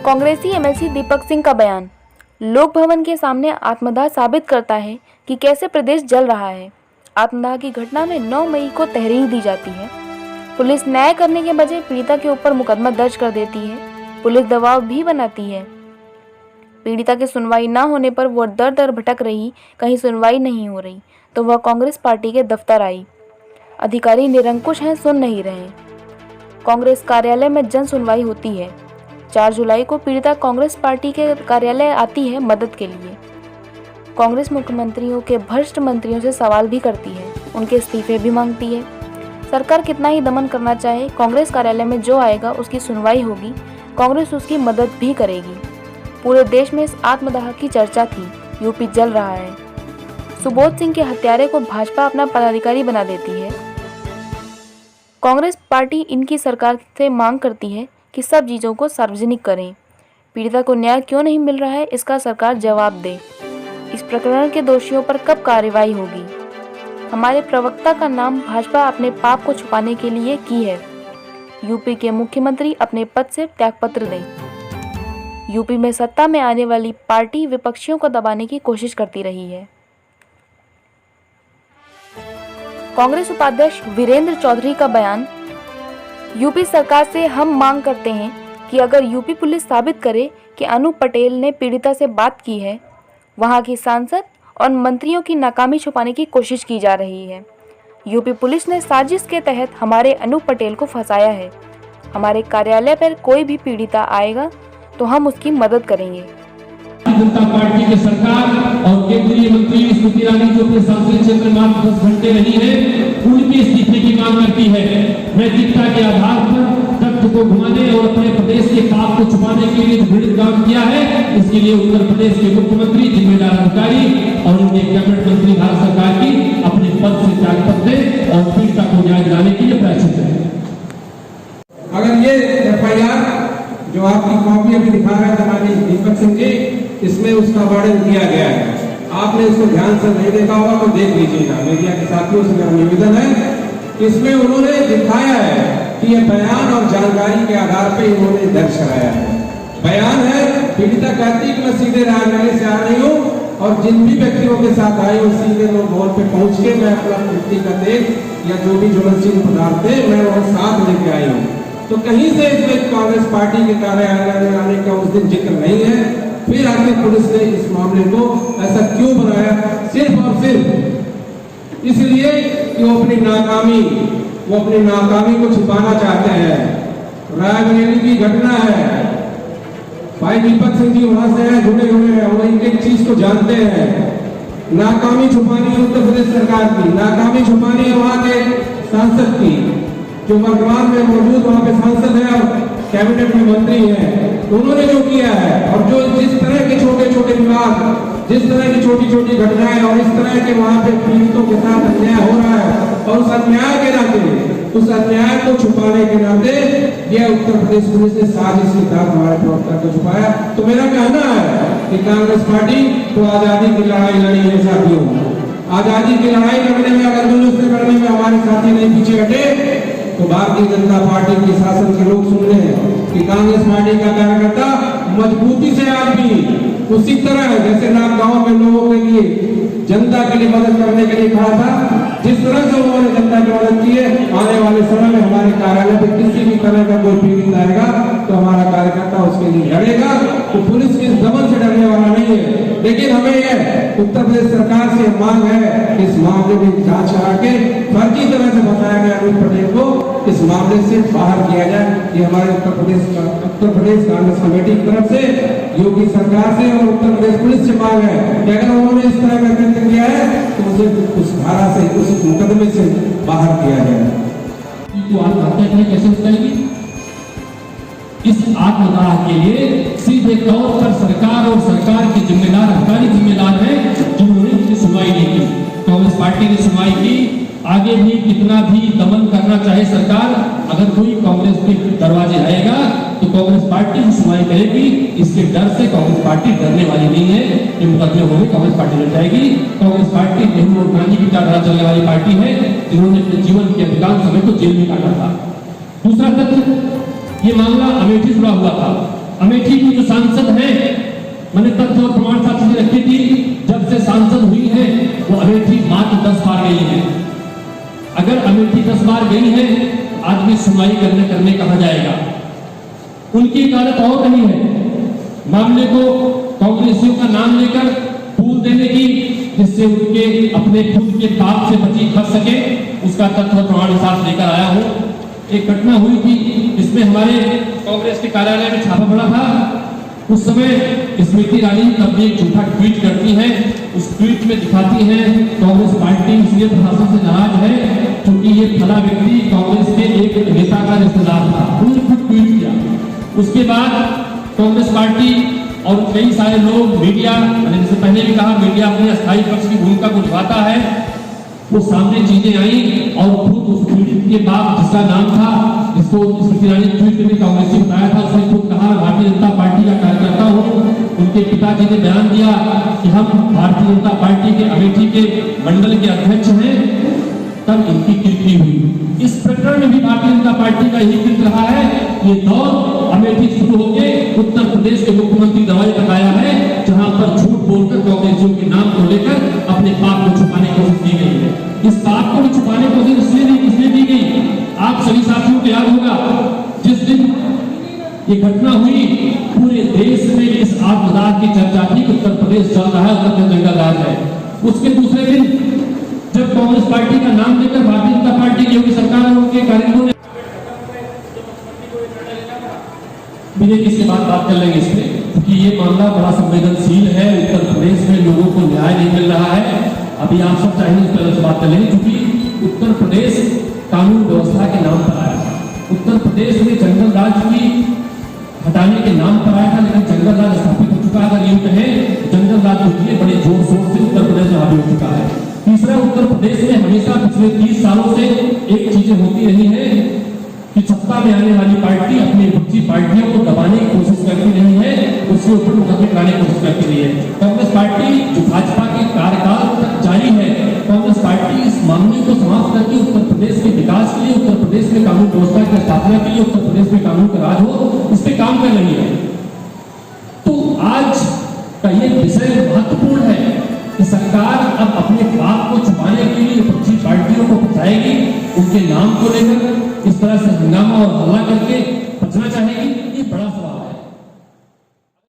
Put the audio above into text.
कांग्रेसी एमएलसी दीपक सिंह का बयान लोक भवन के सामने आत्मदाह साबित करता है कि कैसे प्रदेश जल रहा है। आत्मदाह की घटना में 9 मई को तहरीर दी जाती है। पुलिस न्याय करने के बजाय पीड़िता के ऊपर मुकदमा दर्ज कर देती है। पुलिस दबाव भी बनाती है। पीड़िता की सुनवाई न होने पर वह दर दर भटक रही, कहीं सुनवाई नहीं हो रही तो वह कांग्रेस पार्टी के दफ्तर आई। अधिकारी निरंकुश हैं, सुन नहीं रहे। कांग्रेस कार्यालय में जन सुनवाई होती है। 4 जुलाई को पीड़िता कांग्रेस पार्टी के कार्यालय आती है मदद के लिए। कांग्रेस मुख्यमंत्रियों के भ्रष्ट मंत्रियों से सवाल भी करती है, उनके इस्तीफे भी मांगती है। सरकार कितना ही दमन करना चाहे, कांग्रेस कार्यालय में जो आएगा उसकी सुनवाई होगी, कांग्रेस उसकी मदद भी करेगी। पूरे देश में इस आत्मदाह की चर्चा थी। यूपी जल रहा है। सुबोध सिंह के हत्यारे को भाजपा अपना पदाधिकारी बना देती है। कांग्रेस पार्टी इनकी सरकार से मांग करती है कि सब चीज़ों को सार्वजनिक करें। पीड़िता को न्याय क्यों नहीं मिल रहा है, इसका सरकार जवाब दे। इस प्रकरण के दोषियों पर कब कार्रवाई होगी। हमारे प्रवक्ता का नाम भाजपा अपने पाप को छुपाने के लिए की है। यूपी के मुख्यमंत्री अपने पद से त्यागपत्र दें। यूपी में सत्ता में आने वाली पार्टी विपक्षियों को दबाने की कोशिश करती रही है। कांग्रेस उपाध्यक्ष वीरेंद्र चौधरी का बयान। यूपी सरकार से हम मांग करते हैं कि अगर यूपी पुलिस साबित करे कि अनु पटेल ने पीड़िता से बात की है, वहां की सांसद और मंत्रियों की नाकामी छुपाने की कोशिश की जा रही है। यूपी पुलिस ने साजिश के तहत हमारे अनु पटेल को फंसाया है। हमारे कार्यालय पर कोई भी पीड़िता आएगा तो हम उसकी मदद करेंगे। जनता पार्टी की सरकार और केंद्रीय मंत्री स्मृति ईरानी जो अपने संसदीय क्षेत्र में 10 घंटे रही है, उनके इस्तीफे की मांग करती है। नैतिकता के आधार पर तथ्य को घुमाने और अपने प्रदेश के पाप को छुपाने के लिए घृणित काम किया है। इसके लिए उत्तर प्रदेश के मुख्यमंत्री, जिम्मेदार अधिकारी और उनके कैबिनेट मंत्री भारत सरकार की अपने पद से त्यागपत्र दें और पीड़िता को न्याय दिलाने के लिए प्रयास करें। अगर ये एफआईआर जो आपकी कॉपी अभी दिखा रहे थे हमारे दीपक सिंह जी, इसमें उसका वर्णन किया गया है। आपने इसको ध्यान से नहीं देखा होगा तो देख लीजिएगा। मीडिया के साथियों से मेरा निवेदन है, इसमें उन्होंने दिखाया है कि ये बयान और जानकारी के आधार पर इन्होंने दर्ज कराया है। बयान है, पीड़िता कहती कि मैं सीधे राजधानी से आ रही हूँ और जिन भी व्यक्तियों के साथ आई हूँ सीधे लोग भवन पे पहुंच के मैं अपना व्यक्तिगत तेल या जो भी ज्वलनशील पदार्थ थे मैं वह साथ लेके आई हूँ। तो कहीं से इसमें कांग्रेस पार्टी के कार्यालय में आने का उस दिन जिक्र नहीं है। फिर आखिर पुलिस ने इस मामले को ऐसा क्यों बनाया? सिर्फ और सिर्फ इसलिए कि वो अपनी नाकामी को छुपाना चाहते हैं। रायबरेली की घटना है, भाई दीपक सिंह जी वहां से हैं, जुड़े हुए हैं और एक चीज को जानते हैं। नाकामी छुपानी है उत्तर प्रदेश सरकार की, नाकामी छुपानी है वहां के सांसद की, जो वर्तमान में मौजूद वहां पे सांसद है और कैबिनेट में मंत्री हैं। उन्होंने जो किया है और जो जिस तरह के छोटे छोटे विवाद, जिस तरह की छोटी छोटी घटनाएं और इस तरह के वहां पे पीड़ितों के साथ अन्याय हो रहा है और उस अन्याय के नाते, उस अन्याय को छुपाने के नाते यह उत्तर प्रदेश पुलिस ने साजिश के तहत हमारे प्रवक्ता को छुपाया। तो मेरा कहना है कि कांग्रेस पार्टी तो आजादी की लड़ाई लड़ी है साथियों। आजादी की लड़ाई लड़ने में, अगर जुलूस करने में हमारे साथी नहीं पीछे हटे तो भारतीय जनता पार्टी के शासन के लोग सुन रहे हैं कि कांग्रेस पार्टी का कार्यकर्ता मजबूती से आज भी उसी तरह है जैसे लॉकडाउन में लोगों के लिए, जनता के लिए मदद करने के लिए खड़ा था। जिस तरह से उन्होंने जनता की मदद की है, आने वाले समय में हमारे कार्यालय पे किसी भी तरह का कोई पीड़ित आएगा तो हमारा कार्यकर्ता उसके लिए लड़ेगा। तो पुलिस के दमन से डरने वाला नहीं है। लेकिन हमें यह उत्तर प्रदेश सरकार से मांग है कि इस मामले में जांच करा के फर्जी तरह से बताया गया अनु पटेल को इस मामले से बाहर किया जाए। ये हमारे उत्तर प्रदेश कांग्रेस कमेटी की तरफ से योगी सरकार से और उत्तर प्रदेश पुलिस से मांग है कि अगर उन्होंने इस तरह का कृत्य किया है तो उसे उस धारा से, उस मुकदमे से बाहर किया जाए। आत्महत्या कैसे बताएगी? इस आत्मदाह के लिए सीधे तौर पर सरकार और सरकार के जिम्मेदार अधिकारी जिम्मेदार हैं जिन्होंने सुनवाई नहीं की। कांग्रेस पार्टी ने सुनवाई की। आगे भी कितना भी दमन करना चाहे सरकार, अगर कोई कांग्रेस के दरवाजे आएगा तो कांग्रेस पार्टी की सुनवाई करेगी। इसके डर से कांग्रेस पार्टी डरने वाली नहीं है। ये मुकदमे होंगे, कांग्रेस पार्टी लड़ जाएगी। कांग्रेस पार्टी नेहरू और गांधी की विचारधारा चलने वाली पार्टी है जिन्होंने अपने जीवन के अधिकांश समय को जेल में काटा था। दूसरा तथ्य, ये मामला अमेठी जुड़ा हुआ था। अमेठी की जो सांसद हैं, मैंने तथ्य और प्रमाण साथ चीजें रखी थी, जब से सांसद हुई है वो अमेठी मात्र 10 बार गई है। अगर अमेठी 10 बार गई है, आदमी सुनवाई करने कहा जाएगा। उनकी एक आदत और नहीं है, मामले को कांग्रेसियों का नाम लेकर फूल देने की, जिससे उनके अपने खुद के पाप से बच सके। उसका तथ्य और प्रमाण साथ लेकर आया हूं। एक घटना हुई थी, इसमें हमारे कांग्रेस के कार्यालय में छापा पड़ा था। उस समय स्मृति ईरानी तब एक झूठा ट्वीट करती हैं। उस ट्वीट में दिखाती हैं कांग्रेस पार्टी इसलिए प्रशासन से नाराज है क्योंकि ये फला व्यक्ति कांग्रेस के एक नेता का रिश्तेदार था। उन्होंने खुद ट्वीट किया। उसके बाद कांग्रेस पार्टी और कई सारे लोग, मीडिया, मैंने जैसे पहले भी कहा, मीडिया अपनी अस्थायी पक्ष की भूमिका को निभाता है। वो सामने चीजें आई और खुद उस ट्वीट के बाद जिसका नाम था, जिसको स्मृति ईरानी ट्वीट में कांग्रेसी बताया था, उसने खुद कहा भारतीय जनता पार्टी का कार्यकर्ता हूँ। उनके पिताजी ने बयान दिया कि हम भारतीय जनता पार्टी के अमेठी के मंडल के अध्यक्ष हैं। तब इनकी कीर्ति हुई। इस प्रकरण में भी भारतीय जनता पार्टी का यही कीर्ति रहा है। ये दौर अमेठी शुरू होकर उत्तर प्रदेश के मुख्यमंत्री दवाई तक आया है, जहां पर झूठ बोलकर कांग्रेसियों के नाम को लेकर अपने पाप को छुपाने की कोशिश की गई है। इस पाप को भी छुपाने की कोशिश इसलिए की गई, आप सभी साथियों को याद होगा, जिस दिन ये घटना हुई पूरे देश में इस आत्मदाह की चर्चा थी कि उत्तर प्रदेश चल रहा है, उत्तर प्रदेश जंगल राज है। उसके दूसरे दिन जब कांग्रेस पार्टी का नाम लेकर भारतीय जनता पार्टी की योगी सरकार और उनके कार्यकर्ताओं ने इसके बाद बात कर लेंगे इस पे, क्योंकि ये मामला बड़ा संवेदनशील है। उत्तर प्रदेश में लोगों को न्याय नहीं मिल रहा है। अभी आप सब चाहेंगे इस तरह से बात कर लेंगे, क्योंकि उत्तर प्रदेश कानून व्यवस्था के नाम पर आया था। उत्तर प्रदेश में जंगल राज की हटाने के नाम पर आया था, लेकिन जंगल राज स्थापित हो चुका है। अगर यूं कहें, जंगल राज के लिए बड़े जोर शोर से उत्तर प्रदेश में हावी हो चुका है। तीसरा, उत्तर प्रदेश में हमेशा पिछले 30 सालों से एक चीजें होती रही है कि सत्ता में आने वाली पार्टी अपनी विपक्षी पार्टियों को दबाने की कोशिश करती रही है, उसके ऊपर मुकदमे कराने की कोशिश करती रही है। कांग्रेस पार्टी जो भाजपा के कार्यकाल तक जारी है, कांग्रेस पार्टी इस मामले को समाप्त करके उत्तर प्रदेश के विकास के लिए, उत्तर प्रदेश में कानून व्यवस्था की स्थापना के लिए, उत्तर प्रदेश में कानून का राज हो, इस पे काम कर रही है। तो आज का ये विषय महत्वपूर्ण है कि सरकार अब अपने पाप को छुपाने के लिए विपक्षी पार्टियों को फंसाएगी, उनके नाम को लेकर इस तरह से हंगामा और हल्ला करके बचना चाहेगी।